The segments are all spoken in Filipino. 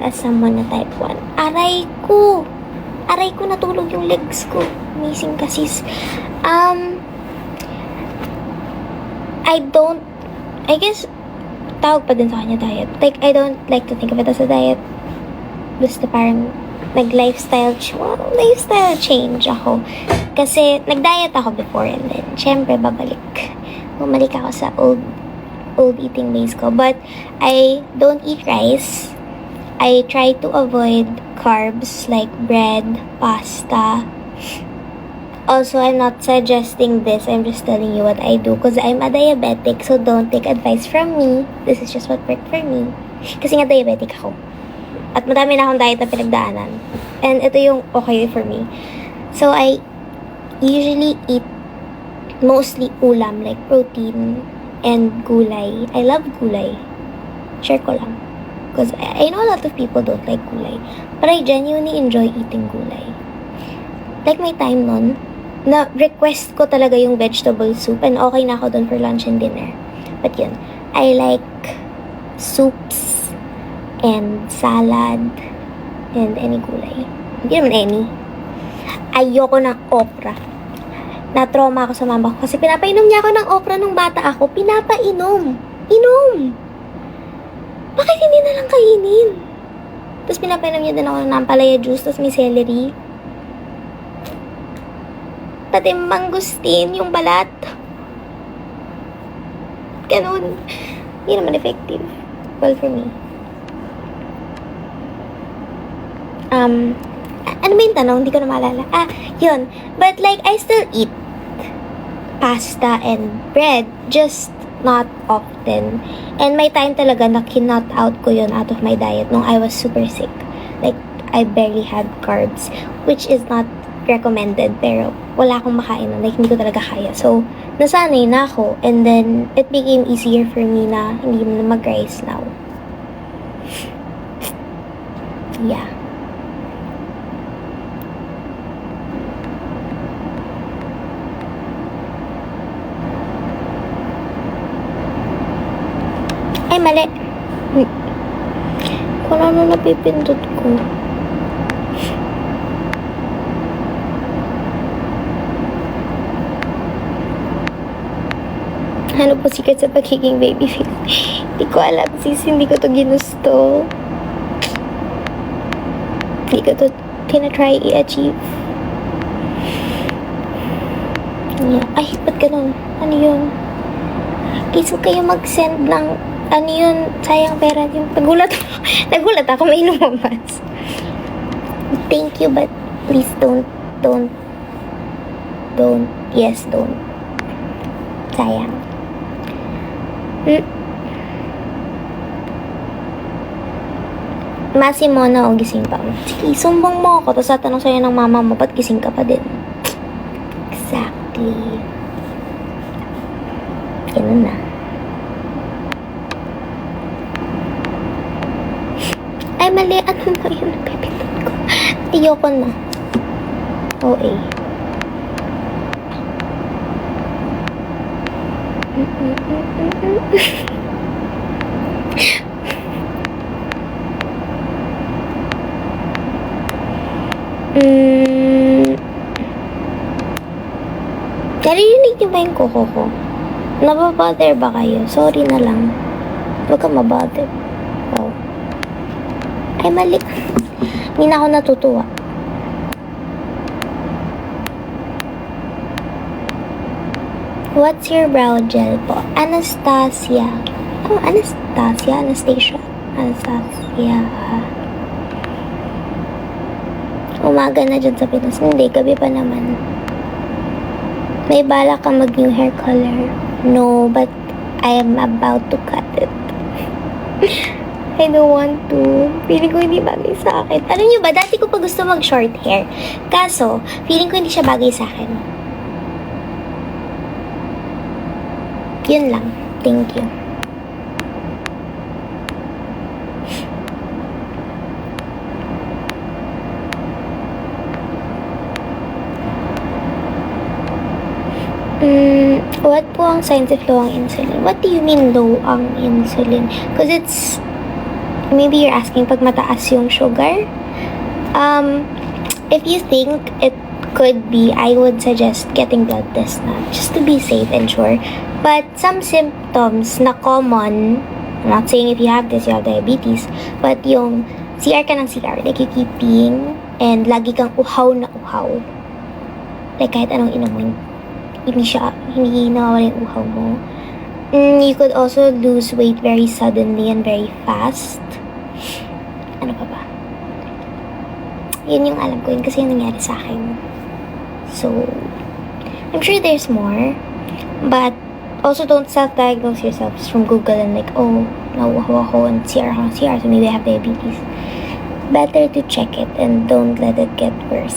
as someone na type 1. Aray ko! Natulog yung legs ko. Amazing kasi. I guess, tawag pa din sa kanya diet. Like, I don't like to think of it as a diet. Basta parang, lifestyle change ako. Kasi, nag-diet ako before and then, syempre, bumalik ako sa old eating ways ko. But, I don't eat rice. I try to avoid carbs like bread, pasta. Also, I'm not suggesting this. I'm just telling you what I do because I'm a diabetic, so don't take advice from me. This is just what worked for me. Kasi nga diabetic ako. At madami na akong diet na pinagdaanan. And ito yung okay for me. So, I usually eat mostly ulam, like protein and gulay. I love gulay. Share ko lang. Because I know a lot of people don't like gulay. But I genuinely enjoy eating gulay. Like, may time nun, na request ko talaga yung vegetable soup and okay na ako dun for lunch and dinner. But yun, I like soups and salad and any gulay. Hindi naman any. Ayoko ng okra. Na-trauma ako sa mama ko kasi pinapainom niya ako ng okra nung bata ako. Pinapainom. Inom. Bakit hindi na lang kainin? Tapos pinapainom niya din ako ng ampalaya juice, tapos may celery. Pati mangustin, yung balat. Ganun. Hindi naman effective. Well, for me. Ano ba yung tanong? Hindi ko na maalala. Yun. But like, I still eat pasta and bread. Just not often. And may time talaga na kinot out ko yun out of my diet nung I was super sick. Like, I barely had carbs. Which is not recommended, pero wala akong makain nun. Like, hindi ko talaga kaya. So, nasanay na ako. And then, it became easier for me na hindi na mag-rice now. Yeah. Ay, mali. Kung ano napipindot ko. Ano po sikat sa pagiging baby face? Hindi ko alam, sis. Hindi ko to ginusto. Hindi ko to tinatry i-achieve. Yeah. Ay, ba't ganun? Ano yun? Please, huwag kayo mag-send ng ano yun? Sayang pera yung nagulat ako may lumabas. Thank you, but please don't. Yes, don't. Sayang. Masimona o gising pa mo. Sige, sumbong mo ako. Tapos tatanong sa'yo ng mama mo, ba't gising ka pa din? Exactly. Ganun na. Ay, mali. Ano ba yun? Napipindot ko. Tiyoko na. OA. Narinig niyo ba yung kuko ko? Nababother ba kayo? Sorry na lang. Huwag ka mabother. Wow. Ay, mali. Hindi na ako natutuwa. What's your brow gel po? Anastasia. Oh, Anastasia. Umaga na dyan sa Pinas. Hindi, gabi pa naman. May balak ka mag-new hair color? No, but I am about to cut it. I don't want to. Feeling ko hindi bagay sa akin. Alam niyo ba, dati ko pa gusto mag-short hair. Kaso, feeling ko hindi siya bagay sa akin. Yun lang. Thank you. What po ang signs of low ang insulin? What do you mean low ang insulin? Because maybe you're asking pag mataas yung sugar. If you think it could be, I would suggest getting blood test na, just to be safe and sure. But some symptoms na common, I'm not saying if you have this, you have diabetes, but yung CR ka ng CR, like you keep peeing, and lagi kang uhaw na uhaw. Like kahit anong inom mo, hindi nawawala yung uhaw mo. You could also lose weight very suddenly and very fast. Ano pa ba? Yun yung alam ko yun kasi yung nangyari sa akin. So, I'm sure there's more. But, also don't self-diagnose yourself from Google and like, oh, nauuhaw ako and CR, so maybe I have diabetes. Better to check it and don't let it get worse.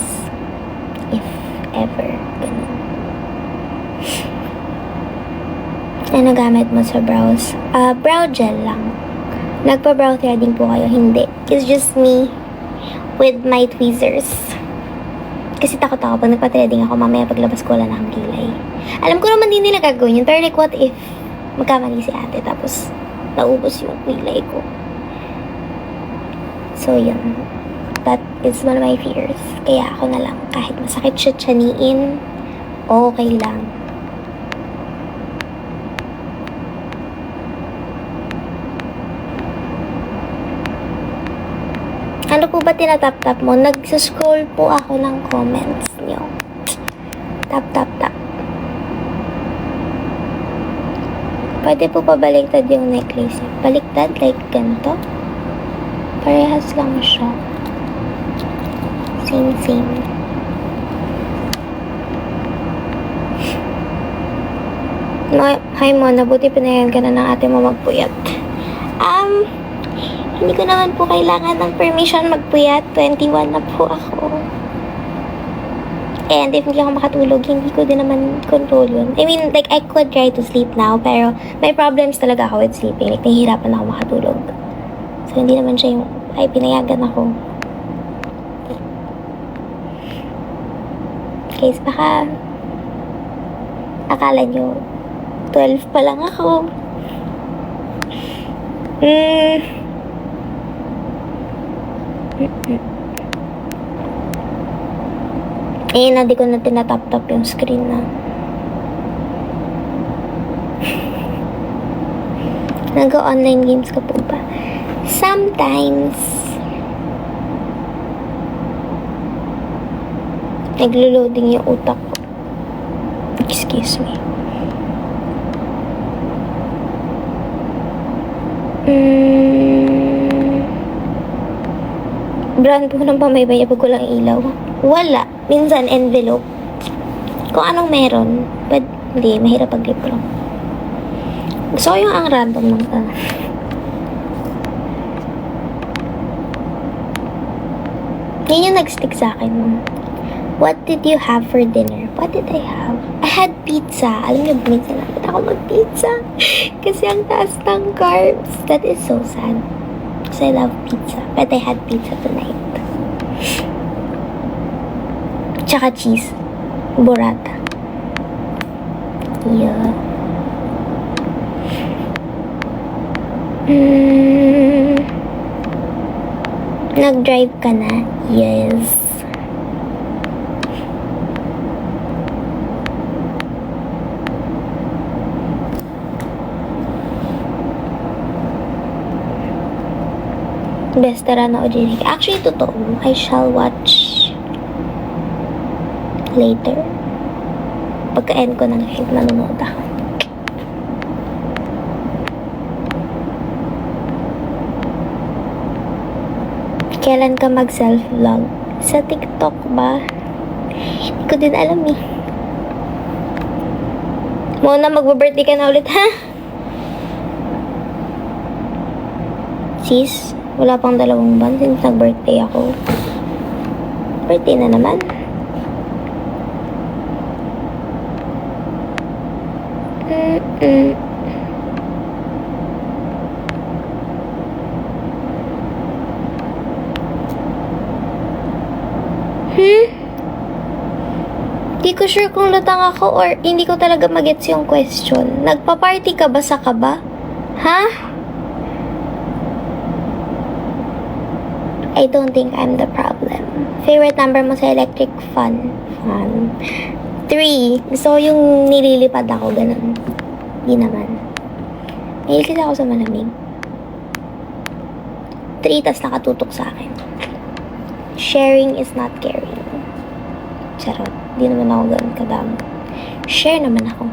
If ever. Ganun. Ano gamit mo sa brows? Brow gel lang. Nagpa-brow threading po kayo? Hindi. It's just me with my tweezers. Kasi takot ako pag nagpa-threading ako, mamaya paglabas ko wala na akong kilay. Alam ko naman din nila gagawin yun, pero like what if magkamali si ate tapos naubos yung kilay ko. So yun. That is one of my fears. Kaya ako na lang, kahit masakit siya tiyanin, okay lang. Ano po ba tinatap-tap mo? Nag-scroll po ako ng comments nyo. Tap. Pwede po pa baliktad yung necklace. Baliktad? Like ganito? Parehas lang siya. Same. Hi Mona, buti pinayan ka na ng ate mo magpuyat. Hindi ko naman po kailangan ng permission magpuyat. 21 na po ako. And if hindi ako makatulog, hindi ko din naman control yun. I mean, like, I could try to sleep now, pero may problems talaga ako with sleeping. Like, nahihirapan ako makatulog. So, hindi naman siya yung, ay, pinayagan ako. Guys, baka akala nyo 12 pa lang ako. Di ko na tinatap-tap yung screen na. Nag-online games ka po ba? Sometimes. Naglo-loading yung utak ko. Excuse me. Brand po ng pamaybay pag walang ilaw. Wala. Minsan envelope. Kung anong meron. But hindi, mahirap pag-libro. Gusto ko yung ang random ng Yun yung nag-stick sa akin. What did you have for dinner? What did I have? I had pizza. Alam niyo, minsan nakita ako mag-pizza. Kasi ang taas ng carbs. That is so sad. Because I love pizza. But I had pizza tonight. Tsaka cheese. Burrata. Yeah. Nag-drive ka na? Yes. Best tara na Ojinic. Actually, totoo. I shall watch later. Pagka-end ko ng live, nanonood ako. Kailan ka mag-self-vlog? Sa TikTok ba? Hindi ko din alam eh. Muna, mag-birthday ka na ulit, ha? Sis, wala pang 2 buwan since nag-birthday ako. Birthday na naman. Hindi ko sure kung lutang ako or hindi ko talaga magets yung question. Nagpa-party ka ba sa kaba? Ha? I don't think I'm the problem. Favorite number mo sa electric fan? 3. Gusto ko yung nililipad ako, ganun. Di naman. Mahilig kasi ako sa malamig. 3, tas nakatutok sa akin. Sharing is not caring. Charot. Di naman ako ganun kadamo. Share naman ako.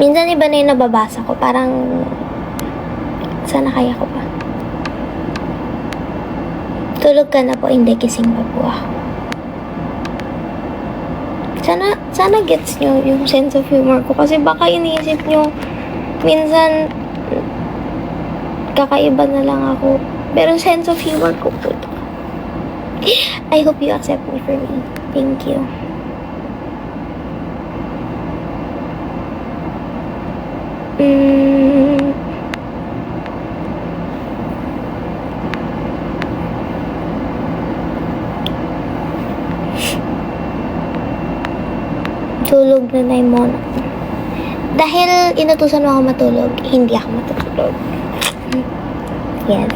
Minsan iba na yung nababasa ko. Parang, sana kaya ko pa. Tulog ka na po, hindi kising pa po ako. Sana gets nyo yung sense of humor ko. Kasi baka iniisip nyo, minsan, kakaiba na lang ako. Pero sense of humor ko po. I hope you accept me for me. Thank you. Tulog na Naimon. Dahil inutusan mo ako matulog, hindi ako matutulog. Yes.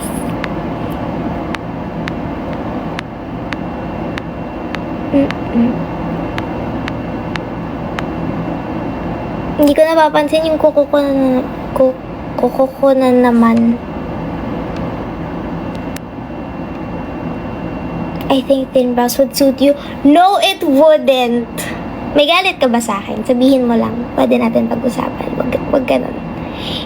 Hindi ko napapansin yung kuko ko na naman. I think thin brows would suit you. No, it wouldn't. May galit ka ba sa akin? Sabihin mo lang. Pwede natin pag-usapan. Wag ganun.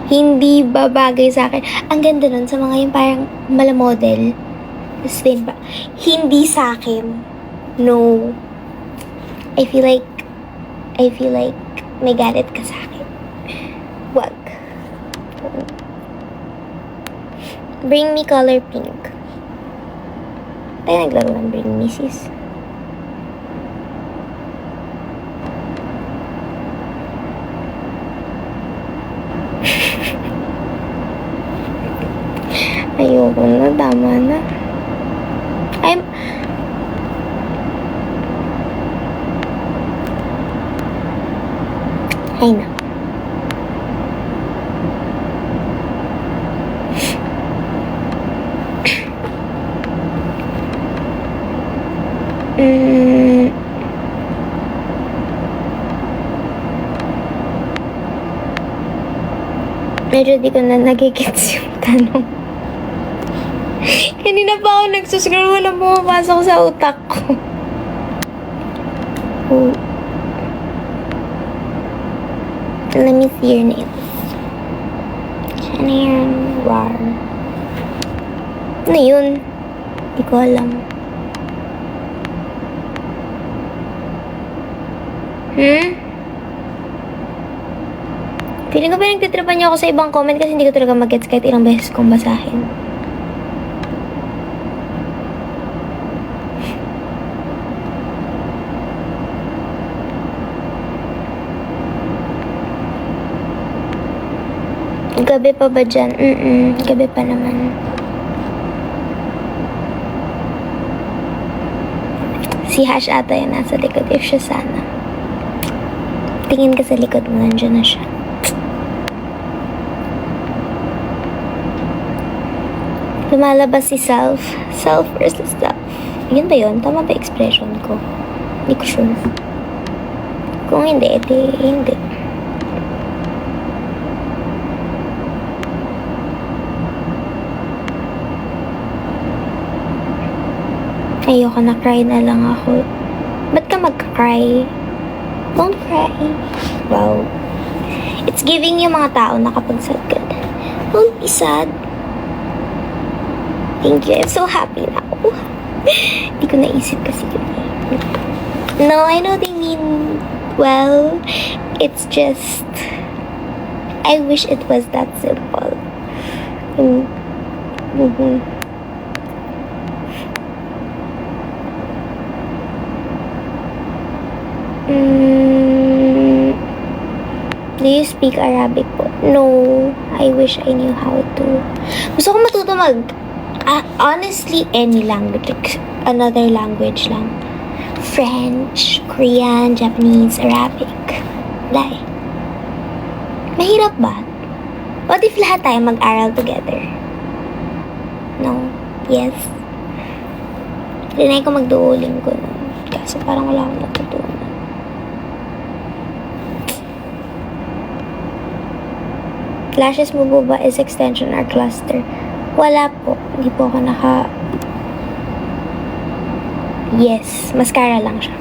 Hindi ba bagay sa akin? Ang ganda nun sa mga yung parang malamodel. Tapos thin ba? Hindi sa akin. No. I feel like may galit ka sa akin. Wag. Bring me color pink. Tayo naglaro ng Bring Me, sis. Ayoko na, tama na. Ay na. Medyo di ko na nagigits yung tanong. Kanina pa ako nagsuscroll, walang pumapasok sa utak ko. Oh. Let me see your nails. Sana yan. Rar. Ano yun? Di ko alam. Feeling ko ba nagtitripan niyo ako sa ibang comment kasi hindi ko talaga mag-gets kahit ilang beses kong basahin. Gabi pa ba dyan? Gabi pa naman. Si Hash ata yung nasa likod. If siya sana. Tingin ka sa likod mo, nandiyan na siya. Lumalabas si self. Self versus self. Yun ba yun? Tama ba expression ko? Hindi ko sure. Kung hindi, edi hindi. Ayoko na, cry na lang ako. Ba't ka magka-cry? Don't cry. Wow. It's giving yung mga tao na kapag sad ka. Don't be sad. Thank you. I'm so happy now. Hindi ko naisip kasi yun. No, I know they mean well. It's just I wish it was that simple. Do you speak Arabic po? No. I wish I knew how to. Gusto ko matuto honestly, any language. Like, another language lang. French, Korean, Japanese, Arabic. Dai. Mahirap ba? What if lahat tayo mag-aral together? No? Yes? Rinay ko magduuling ko nun. Kaso parang wala akong natutunan. Lashes mo po ba is extension or cluster? Wala po. Hindi po ako Yes, mascara lang siya.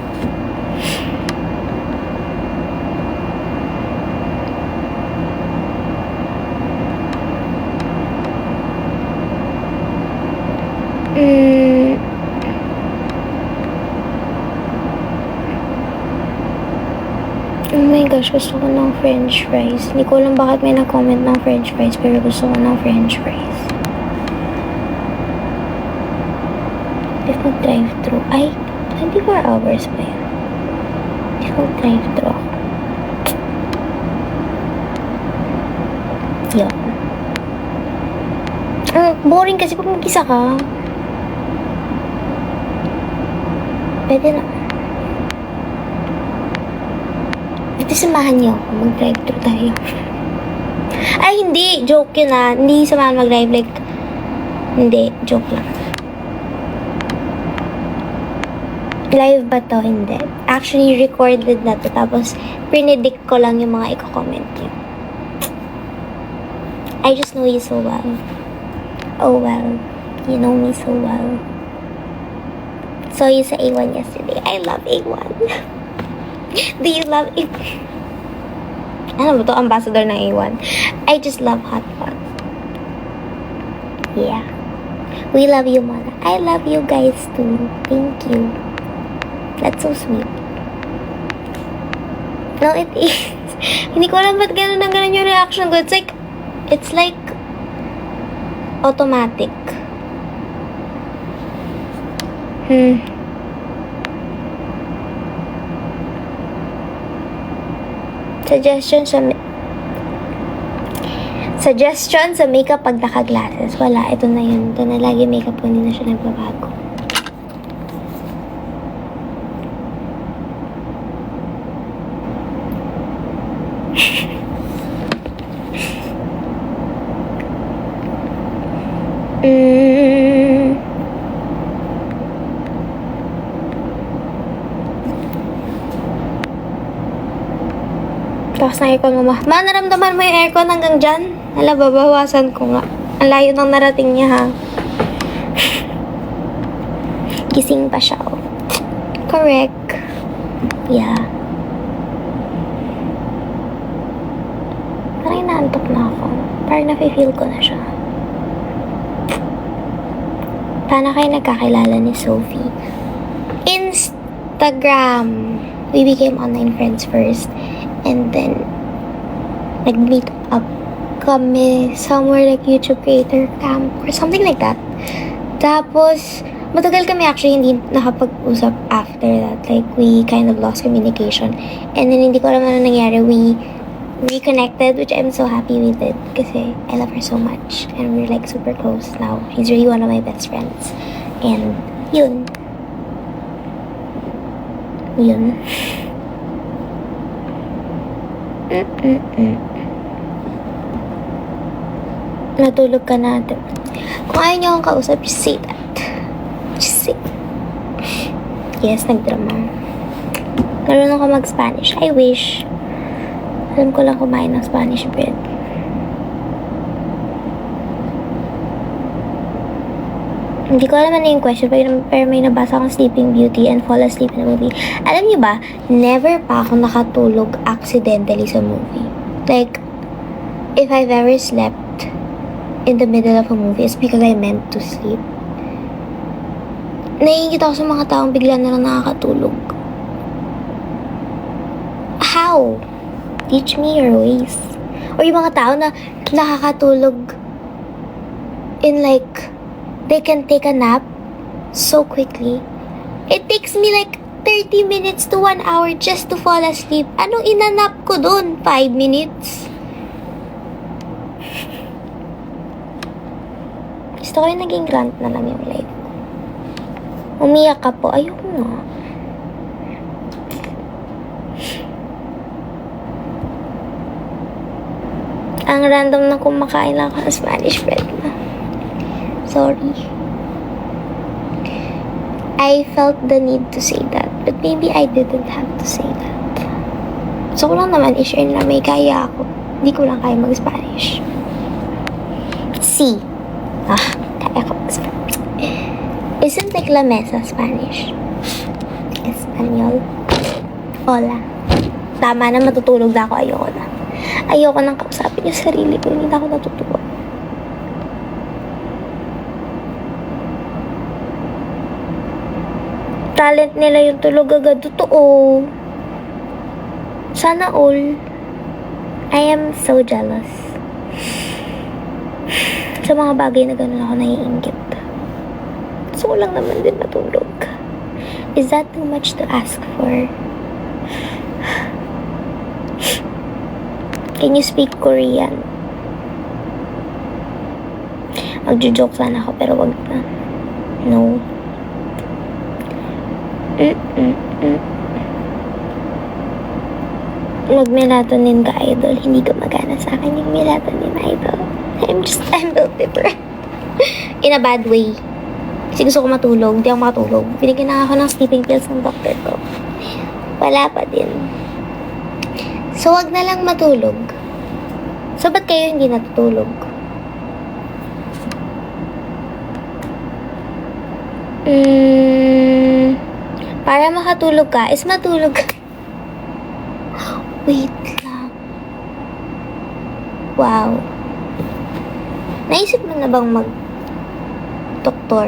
Oh my gosh, gusto ko ng french fries. Hindi ko alam bakit may na-comment ng french fries, pero gusto ko ng french fries. If mag-drive-thru, 24 hours pa yun. If mag-drive-thru ako. Yun. Boring kasi pag mag-isa ka. Pwede na. Ito, samahan niyo ako. Mag-drive-thru tayo. Ay, hindi. Joke yun ah. Hindi samahan mag-drive. Like, hindi. Joke lang. Live ba to? Hindi. Actually, recorded na to. Tapos, predict ko lang yung mga i-comment niyo. I just know you so well. Oh well. You know me so well. Saw you sa A1 yesterday. I love A1. Do you love A1? Ano ba to? Ambassador ng A1. I just love hot pot. Yeah. We love you, Mona. I love you guys too. Thank you. That's so sweet. No, it is. Hindi ko alam ba't ganun ang ganun yung reaction ko. It's like automatic. Suggestion sa makeup pag naka-glasses. Wala, ito na yun. Ito na lagi makeup ko, hindi na siya nagbabago. Tapos ng aircon mo. Ma, naramdaman mo yung aircon hanggang dyan? Hala, babawasan ko nga. Ang layo nang narating niya, ha? Gising pa siya, oh. Correct. Yeah. Parang inaantok na ako. Parang nafe-feel ko na siya. Paano kayo nagkakilala ni Sophie? Instagram. We became online friends first. And then, nag-meet up kami somewhere like YouTube Creator Camp or something like that. Tapos, matagal kami actually hindi nakapag-usap after that. Like, we kind of lost communication. And then, hindi ko alam ano nangyari. We reconnected, which I'm so happy we did. Kasi, I love her so much. And we're like super close now. She's really one of my best friends. And, yun. Natulog ka na. Kung ayaw niyo akong kausap, just say that. Just say. Yes, nagdrama. Marunong ko mag-Spanish. I wish. Alam ko lang kumain ng Spanish bread. Hindi ko alam ano yung question, pero may nabasa akong Sleeping Beauty and fall asleep in a movie. Alam niyo ba, never pa ako nakatulog accidentally sa movie. Like, if I've ever slept in the middle of a movie, it's because I meant to sleep. Naiingit ako sa mga taong bigla na lang nakakatulog. How? Teach me your ways. Or yung mga tao na nakakatulog in like, they can take a nap so quickly. It takes me like 30 minutes to 1 hour just to fall asleep. Anong inanap ko dun? 5 minutes? Gusto ko yung naging rant na lang yung life ko. Umiyak ka po. Ayoko nga. Ang random na kumakain lang ako ng Spanish bread na. Sorry. I felt the need to say that. But maybe I didn't have to say that. So, ko lang naman i-share na may kaya ako. Hindi ko lang kaya mag-Spanish. Sí. Kaya ko mag-Spanish. Isn't like la mesa Spanish? Espanol. Hola. Tama na, matutulog na ako. Ayoko na. Ayoko nang kausapin yung sarili ko. Hindi na ako natutuwa. Talent nila yung tulog agad. Totoo. Sana all. I am so jealous. Sa mga bagay na ganun ako naiinggit. Gusto ko lang naman din matulog. Is that too much to ask for? Can you speak Korean? Magjo-joke sana ako pero wag na. No. Mag-melatonin ka, idol. Hindi gumagana sa akin yung melatonin, idol. I'm built different. In a bad way. Kasi gusto ko matulog. Hindi ako makatulog. Binigyan na ako ng sleeping pills ng doctor ko. Wala pa din. So, wag na lang matulog. So, ba't kayo hindi natutulog? Para makatulog ka, is matulog ka. Wait lang. Wow. Naisip mo na bang mag-doktor?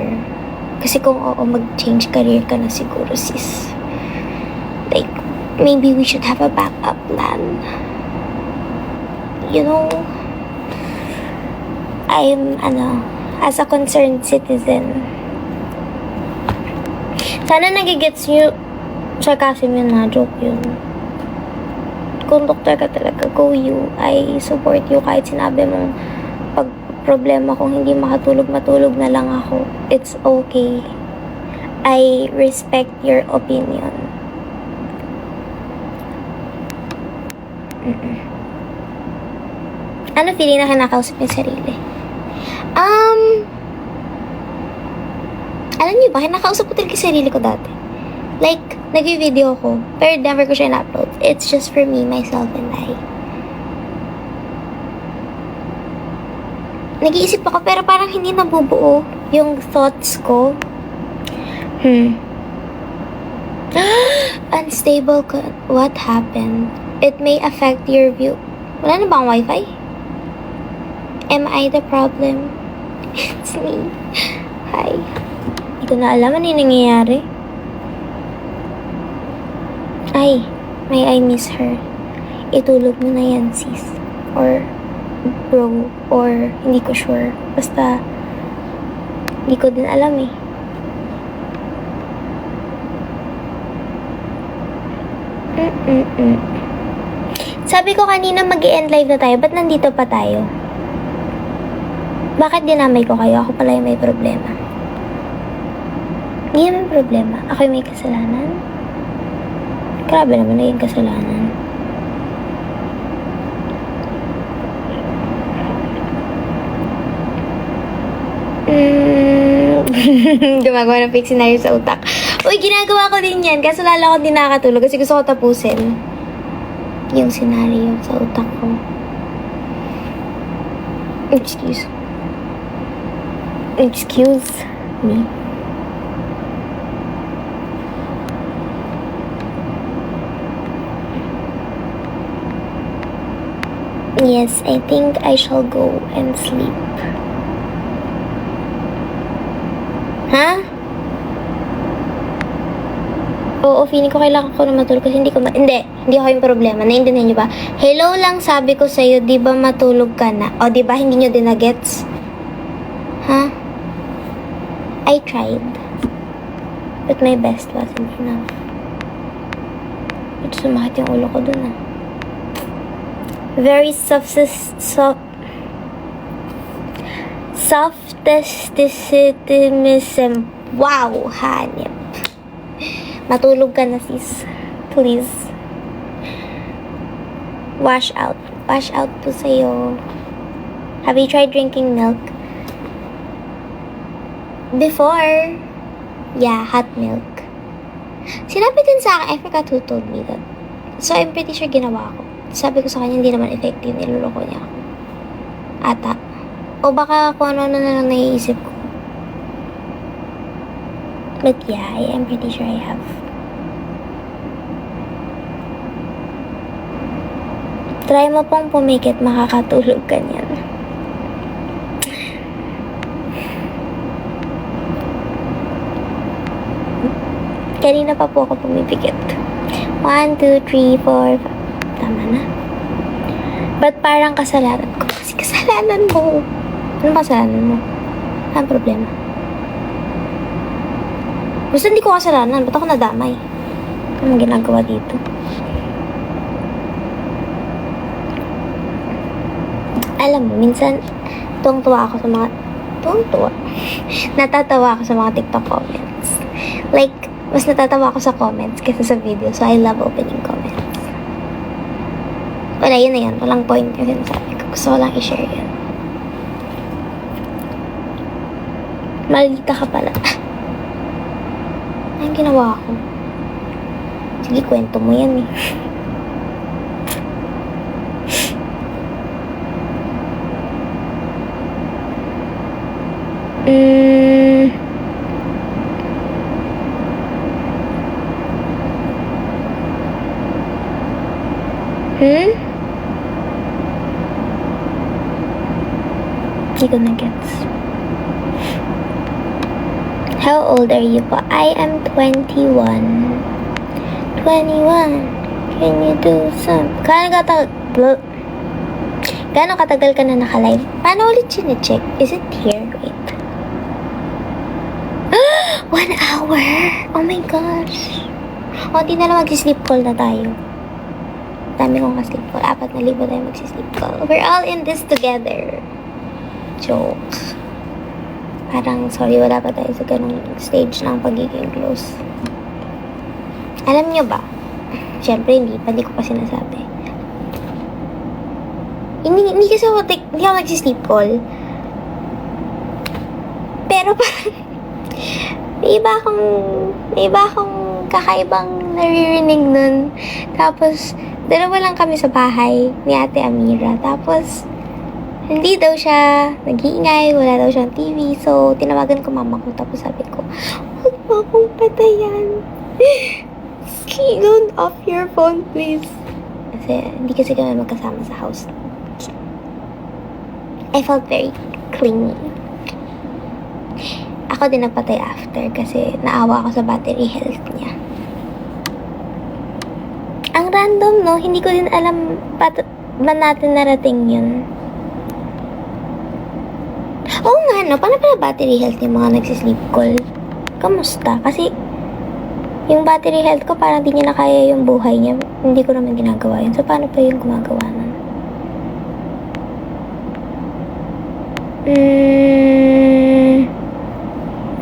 Kasi kung oo, mag-change career ka na siguro, sis. Like, maybe we should have a backup plan. You know, as a concerned citizen, sana nagigets nyo, sarcasm yun na, joke yun. Kung doktor ka talaga, go you. I support you kahit sinabi mong pag problema kung hindi makatulog, matulog na lang ako. It's okay. I respect your opinion. Ano feeling na kinakausap yung sarili? Alam niyo ba, kinakausap ko talaga yung sarili ko dati. Like, nag-video ko, pero never ko siya na-upload. It's just for me, myself, and I. Nag-iisip ako, pero parang hindi nabubuo yung thoughts ko. Unstable. What happened? It may affect your view. Wala na bang wifi? Am I the problem? It's me. Hi. Hindi ko na alam ano yung nangyayari. Ay, may I miss her. Itulog mo na yan, sis. Or, bro. Or, hindi ko sure. Basta, hindi ko din alam eh. Sabi ko kanina mag-i-end live na tayo. Ba't nandito pa tayo? Bakit dinamay ko kayo? Ako pala yung may problema. Hindi naman problema. Ako yung may kasalanan. Grabe naman na yung kasalanan. Gumagawa ng fake scenario sa utak. Uy, ginagawa ko din yan. Kaso lala ko din nakakatulog kasi gusto ko tapusin yung scenario sa utak ko. Excuse me. Yes, I think I shall go and sleep. Ha? Oo, feeling ko kailangan ko na matulog kasi hindi ako yung problema. Naintindihan niyo ba? Hello lang sabi ko sa'yo, di ba matulog ka na? O, di ba hindi niyo din na-gets? Ha? I tried. But my best wasn't enough. Ito sumakit yung ulo ko dun ah. Very soft-estimism. Wow, hanip. Matulog ka na, sis. Please. Wash out. Wash out po sa'yo. Have you tried drinking milk? Before, yeah, hot milk. Sinabi din sa akin, I forgot who told me that. So, I'm pretty sure ginawa ko. Sabi ko sa kanya, hindi naman effective, niloloko niya ako. Ata. O baka kung ano na lang naiisip ko. But yeah, I'm pretty sure I have. Try mo pong pumikit, makakatulog ka niyan. Kanina pa po ako pumipikit. 1, 2, 3, 4, 5. Tama na. Ba't parang kasalanan ko? Kasi kasalanan mo. Ano kasalanan mo? Ano problema? Basta hindi ko kasalanan. Ba't ako nadamay? Anong ginagawa dito? Alam mo, minsan tuwang-tuwa ako sa mga... Tuwang-tuwa? Natatawa ako sa mga TikTok comments. Like, mas natatawa ako sa comments kaysa sa video. So, I love opening comments. Wala, yun na yan. Walang point yung sinasabi ko. Gusto ko lang i-share yun. Malita ka pala. Anong ginawa ko? Sige, kwento mo yan eh. Hindi ko na gets. How old are you po? I am 21. 21. Can you do some? Gaano katagal ka na naka-live? Paano ulit sine-check? Is it here? Wait. 1 hour! Oh my gosh! O, di na lang mag-sleep call na tayo. Dami kong ka-sleep call. 4,000 tayo mag-sleep call. We're all in this together. Jokes. Parang, sorry, wala pa tayo sa ganung stage ng pagiging close. Alam nyo ba? Siyempre, hindi ko pa sinasabi. Hindi kasi ako, hindi ako nag-sleep call. Pero parang, may iba akong kakaibang naririnig nun. Tapos, dalawa lang kami sa bahay ni Ate Amira. Tapos, hindi daw siya nag-iingay, wala daw siyang TV. So, tinawagan ko mama ko. Tapos sabi ko, huwag mo akong patayan. Don't off your phone, please. Kasi, hindi kasi kami magkasama sa house. I felt very clingy. Ako din napatay after kasi naawa ako sa battery health niya. Ang random, no? Hindi ko din alam ba natin narating yun. Oo nga, no? Paano pala battery health yung mga nagsisleep call? Kamusta? Kasi, yung battery health ko parang di niya na kaya yung buhay niya. Hindi ko naman ginagawa yun. So, paano pa yung gumagawa nun?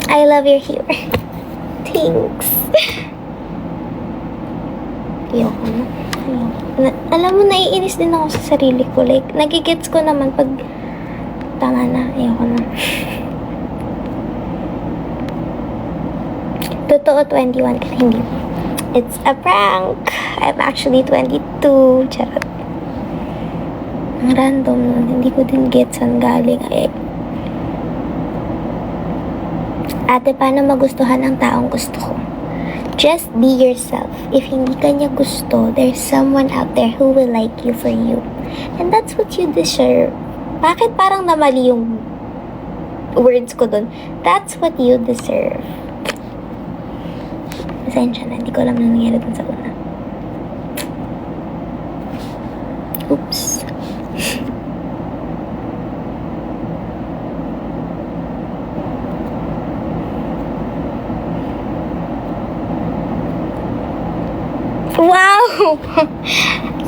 I love your humor. Thanks. Ayoko na. Alam mo, naiinis din ako sa sarili ko. Like, nagigets ko naman pag tama na, ayoko na. Totoo, 21 ka, hindi. It's a prank. I'm actually 22. Charot. Ang random nun. Hindi ko din gets saan galing. Ate, paano magustuhan ang taong gusto ko? Just be yourself. If hindi ka niya gusto, there's someone out there who will like you for you. And that's what you deserve. Bakit parang namali yung words ko dun? That's what you deserve. Pasensya na, hindi ko alam na nangyari dun sa una. Oops. Wow!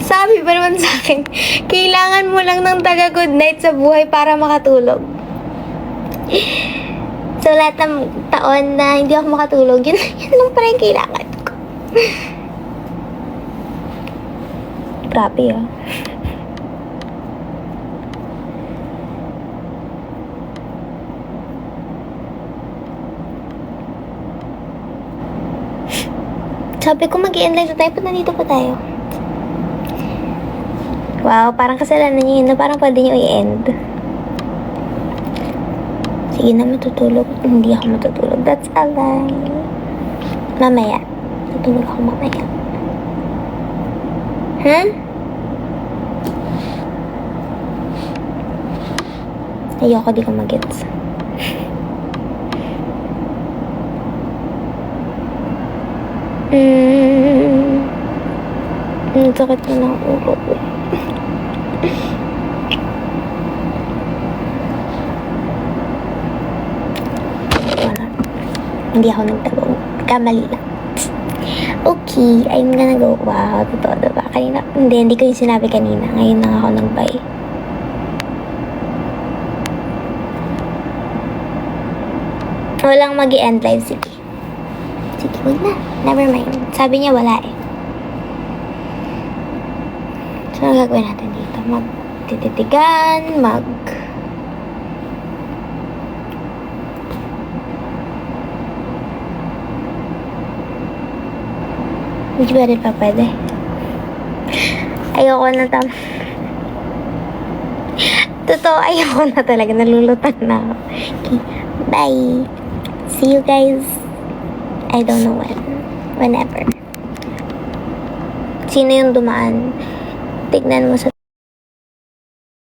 Sabi ba naman sa akin, kailangan mo lang ng taga good night sa buhay para makatulog. So, lahat ng taon na hindi ako makatulog, yun lang pala yung kailangan ko. Grabe ah. Sabi ko mag-i-end live na tayo, ba't nandito pa tayo? Wow, parang kasalanan niyo yun na parang pwede niyo i-end. Sige na, matutulog. Hindi ako matutulog. That's a lie. Mamaya. Tutulog ako mamaya. Huh? Ayoko, di ko mag-gets. Ang sakit na ng ulo ko. Hindi ako nagtago. Kamali lang. Okay, I'm gonna go. Wow, totoo diba? Kanina, hindi ko yung sinabi kanina. Ngayon lang ako nag-bye. Walang mag-i-end live, sige. Sige, wag na. Never mind. Sabi niya wala eh. So, ang gagawin natin dito? Magtititigan, Hindi ba rin pa pwede? Ayoko na Totoo, ayoko na talaga. Nalulutan na ako. Okay, bye. See you guys. I don't know when. Whenever. Sino yung dumaan? Tignan mo sa